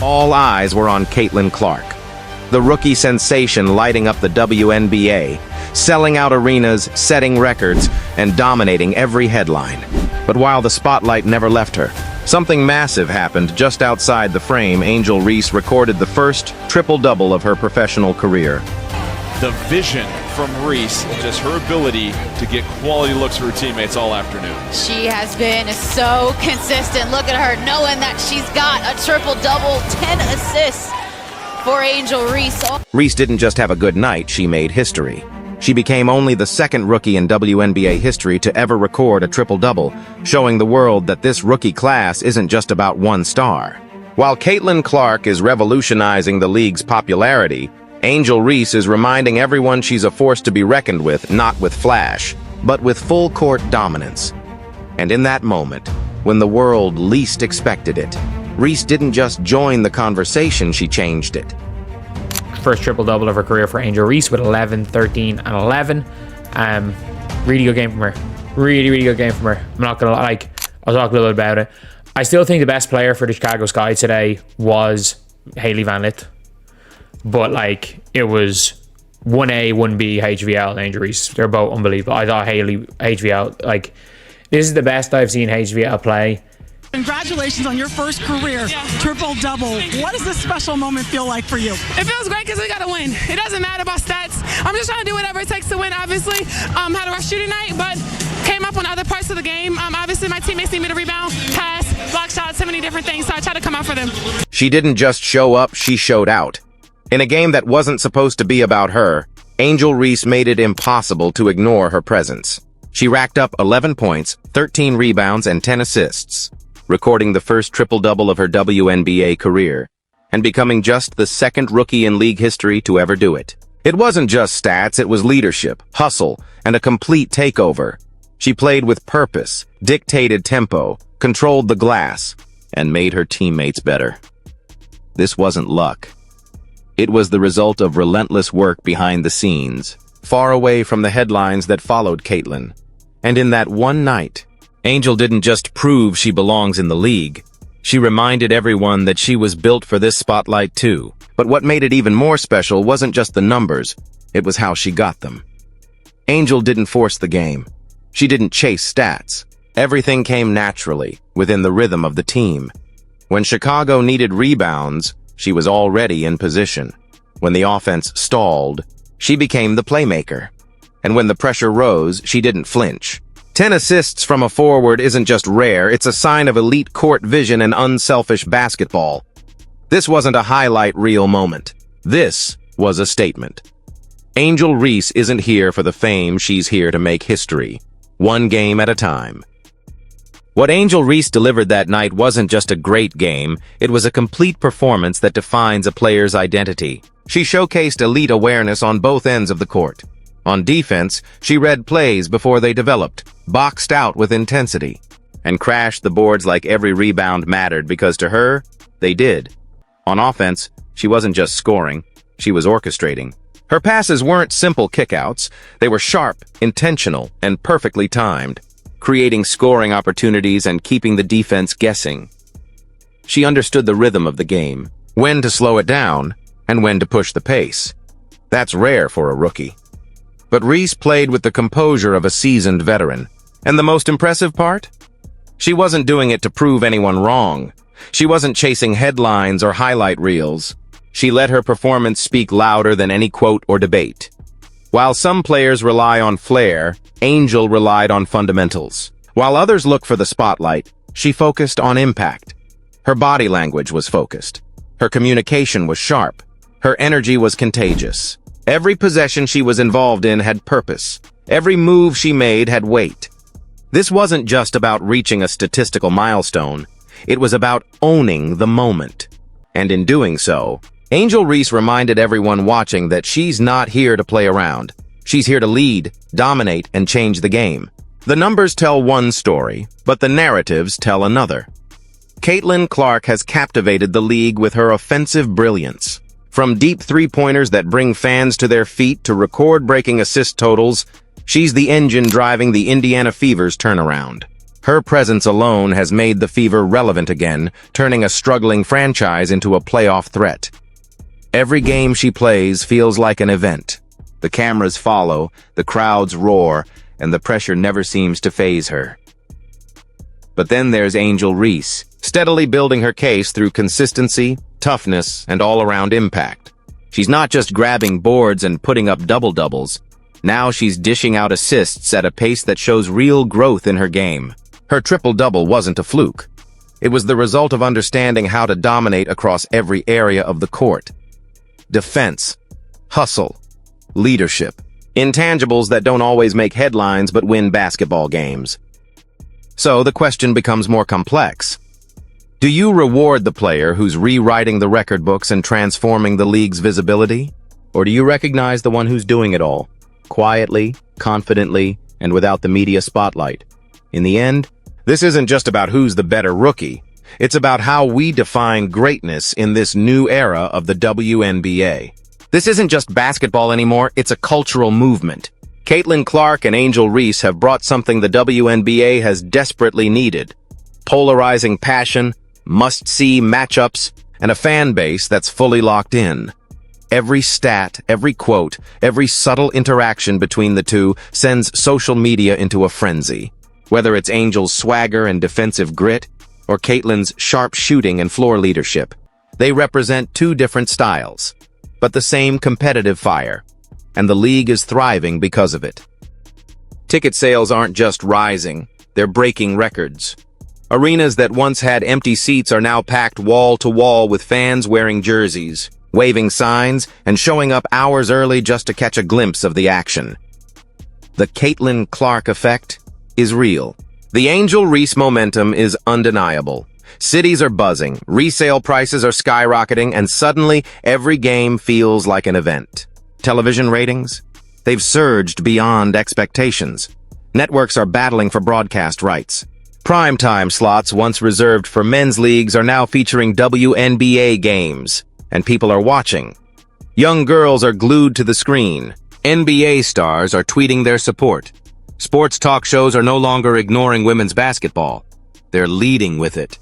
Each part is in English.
All eyes were on Caitlin Clark, the rookie sensation lighting up the WNBA, selling out arenas, setting records, and dominating every headline. But while the spotlight never left her, something massive happened just outside the frame. Angel Reese recorded the first triple-double of her professional career. The vision from Reese, just her ability to get quality looks for her teammates all afternoon. She has been so consistent. Look at her, knowing that she's got a triple-double, 10 assists for Angel Reese. Reese didn't just have a good night, she made history. She became only the second rookie in WNBA history to ever record a triple-double, showing the world that this rookie class isn't just about one star. While Caitlin Clark is revolutionizing the league's popularity, Angel Reese is reminding everyone she's a force to be reckoned with, not with flash, but with full-court dominance. And in that moment, when the world least expected it, Reese didn't just join the conversation, she changed it. First triple-double of her career for Angel Reese with 11, 13, and 11. Really good game from her. Really good game from her. I'm not gonna I'll talk a little bit about it. I still think the best player for the Chicago Sky today was Hailey Van Lith. But it was 1A, 1B, HVL, and Angel Reese. They're both unbelievable. I thought Hailey, HVL, this is the best I've seen HVL play. Congratulations on your first career triple-double. What does this special moment feel like for you? It feels great because we got to win. It doesn't matter about stats. I'm just trying to do whatever it takes to win, obviously. Had a rough shooting night, but came up on other parts of the game. Obviously, my teammates need me to rebound, pass, block shots, so many different things, so I try to come out for them. She didn't just show up, she showed out. In a game that wasn't supposed to be about her, Angel Reese made it impossible to ignore her presence. She racked up 11 points, 13 rebounds, and 10 assists, recording the first triple-double of her WNBA career, and becoming just the second rookie in league history to ever do it. It wasn't just stats, it was leadership, hustle, and a complete takeover. She played with purpose, dictated tempo, controlled the glass, and made her teammates better. This wasn't luck. It was the result of relentless work behind the scenes, far away from the headlines that followed Caitlin. And in that one night, Angel didn't just prove she belongs in the league, she reminded everyone that she was built for this spotlight too. But what made it even more special wasn't just the numbers, it was how she got them. Angel didn't force the game. She didn't chase stats. Everything came naturally, within the rhythm of the team. When Chicago needed rebounds, she was already in position. When the offense stalled, she became the playmaker. And when the pressure rose, she didn't flinch. 10 assists from a forward isn't just rare, it's a sign of elite court vision and unselfish basketball. This wasn't a highlight reel moment. This was a statement. Angel Reese isn't here for the fame, she's here to make history. One game at a time. What Angel Reese delivered that night wasn't just a great game, it was a complete performance that defines a player's identity. She showcased elite awareness on both ends of the court. On defense, she read plays before they developed, boxed out with intensity, and crashed the boards like every rebound mattered because to her, they did. On offense, she wasn't just scoring, she was orchestrating. Her passes weren't simple kickouts, they were sharp, intentional, and perfectly timed, creating scoring opportunities and keeping the defense guessing. She understood the rhythm of the game, when to slow it down, and when to push the pace. That's rare for a rookie. But Reese played with the composure of a seasoned veteran. And the most impressive part? She wasn't doing it to prove anyone wrong. She wasn't chasing headlines or highlight reels. She let her performance speak louder than any quote or debate. While some players rely on flair, Angel relied on fundamentals. While others look for the spotlight, she focused on impact. Her body language was focused. Her communication was sharp. Her energy was contagious. Every possession she was involved in had purpose. Every move she made had weight. This wasn't just about reaching a statistical milestone. It was about owning the moment. And in doing so, Angel Reese reminded everyone watching that she's not here to play around. She's here to lead, dominate, and change the game. The numbers tell one story, but the narratives tell another. Caitlin Clark has captivated the league with her offensive brilliance. From deep three-pointers that bring fans to their feet to record-breaking assist totals, she's the engine driving the Indiana Fever's turnaround. Her presence alone has made the Fever relevant again, turning a struggling franchise into a playoff threat. Every game she plays feels like an event. The cameras follow, the crowds roar, and the pressure never seems to faze her. But then there's Angel Reese, steadily building her case through consistency, toughness, and all-around impact. She's not just grabbing boards and putting up double-doubles. Now she's dishing out assists at a pace that shows real growth in her game. Her triple-double wasn't a fluke. It was the result of understanding how to dominate across every area of the court. Defense, hustle, leadership. Intangibles that don't always make headlines but win basketball games. So the question becomes more complex. Do you reward the player who's rewriting the record books and transforming the league's visibility? Or do you recognize the one who's doing it all, quietly, confidently, and without the media spotlight? In the end, this isn't just about who's the better rookie. It's about how we define greatness in this new era of the WNBA. This isn't just basketball anymore, it's a cultural movement. Caitlin Clark and Angel Reese have brought something the WNBA has desperately needed. Polarizing passion, must-see matchups, and a fan base that's fully locked in. Every stat, every quote, every subtle interaction between the two sends social media into a frenzy. Whether it's Angel's swagger and defensive grit, or Caitlin's sharp shooting and floor leadership, they represent two different styles, but the same competitive fire, and the league is thriving because of it. Ticket sales aren't just rising, they're breaking records. Arenas that once had empty seats are now packed wall to wall with fans wearing jerseys, waving signs, and showing up hours early just to catch a glimpse of the action. The Caitlin Clark effect is real. The Angel Reese momentum is undeniable. Cities are buzzing, resale prices are skyrocketing, and suddenly every game feels like an event. Television ratings? They've surged beyond expectations. Networks are battling for broadcast rights. Primetime slots once reserved for men's leagues are now featuring WNBA games, and people are watching. Young girls are glued to the screen. NBA stars are tweeting their support. Sports talk shows are no longer ignoring women's basketball. They're leading with it.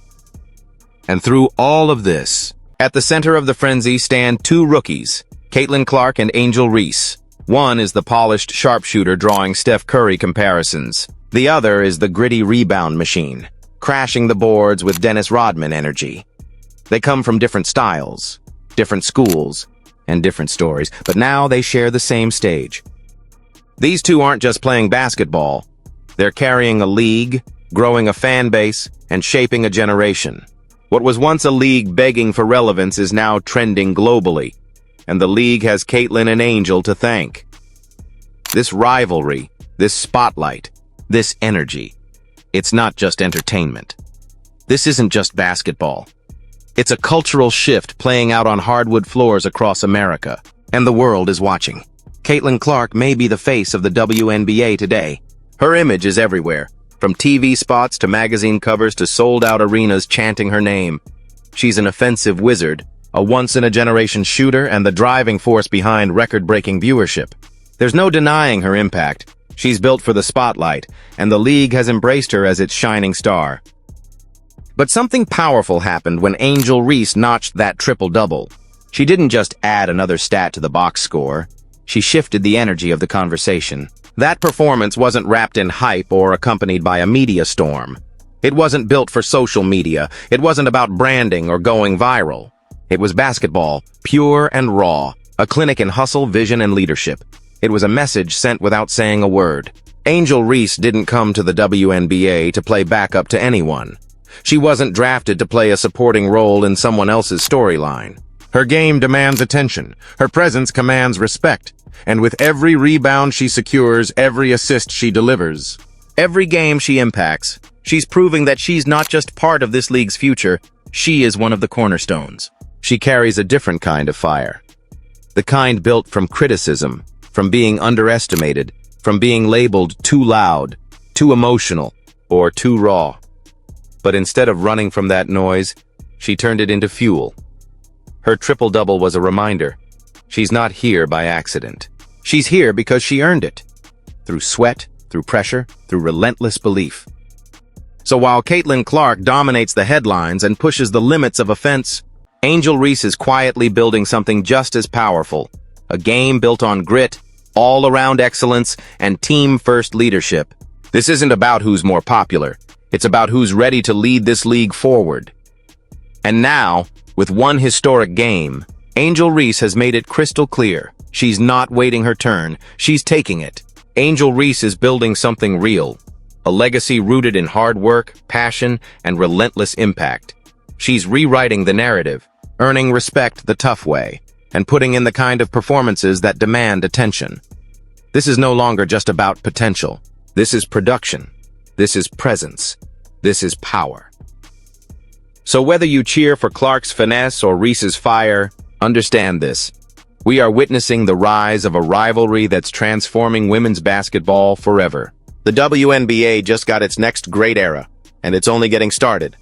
And through all of this, at the center of the frenzy stand two rookies, Caitlin Clark and Angel Reese. One is the polished sharpshooter drawing Steph Curry comparisons. The other is the gritty rebound machine, crashing the boards with Dennis Rodman energy. They come from different styles, different schools, and different stories, but now they share the same stage. These two aren't just playing basketball. They're carrying a league, growing a fan base, and shaping a generation. What was once a league begging for relevance is now trending globally, and the league has Caitlin and Angel to thank. This rivalry, this spotlight, this energy, it's not just entertainment. This isn't just basketball. It's a cultural shift playing out on hardwood floors across America, and the world is watching. Caitlin Clark may be the face of the WNBA today. Her image is everywhere, from TV spots to magazine covers to sold-out arenas chanting her name. She's an offensive wizard, a once-in-a-generation shooter, and the driving force behind record-breaking viewership. There's no denying her impact. She's built for the spotlight, and the league has embraced her as its shining star. But something powerful happened when Angel Reese notched that triple-double. She didn't just add another stat to the box score. She shifted the energy of the conversation. That performance wasn't wrapped in hype or accompanied by a media storm. It wasn't built for social media. It wasn't about branding or going viral. It was basketball, pure and raw, a clinic in hustle, vision, and leadership. It was a message sent without saying a word. Angel Reese didn't come to the WNBA to play backup to anyone. She wasn't drafted to play a supporting role in someone else's storyline. Her game demands attention. Her presence commands respect. And with every rebound she secures, every assist she delivers, every game she impacts, she's proving that she's not just part of this league's future, she is one of the cornerstones. She carries a different kind of fire. The kind built from criticism, from being underestimated, from being labeled too loud, too emotional, or too raw. But instead of running from that noise, she turned it into fuel. Her triple-double was a reminder. She's not here by accident. She's here because she earned it. Through sweat, through pressure, through relentless belief. So while Caitlin Clark dominates the headlines and pushes the limits of offense, Angel Reese is quietly building something just as powerful. A game built on grit, all-around excellence, and team-first leadership. This isn't about who's more popular. It's about who's ready to lead this league forward. And now, with one historic game, Angel Reese has made it crystal clear. She's not waiting her turn. She's taking it. Angel Reese is building something real. A legacy rooted in hard work, passion, and relentless impact. She's rewriting the narrative, earning respect the tough way, and putting in the kind of performances that demand attention. This is no longer just about potential. This is production. This is presence. This is power. So whether you cheer for Clark's finesse or Reese's fire, understand this. We are witnessing the rise of a rivalry that's transforming women's basketball forever. The WNBA just got its next great era, and it's only getting started.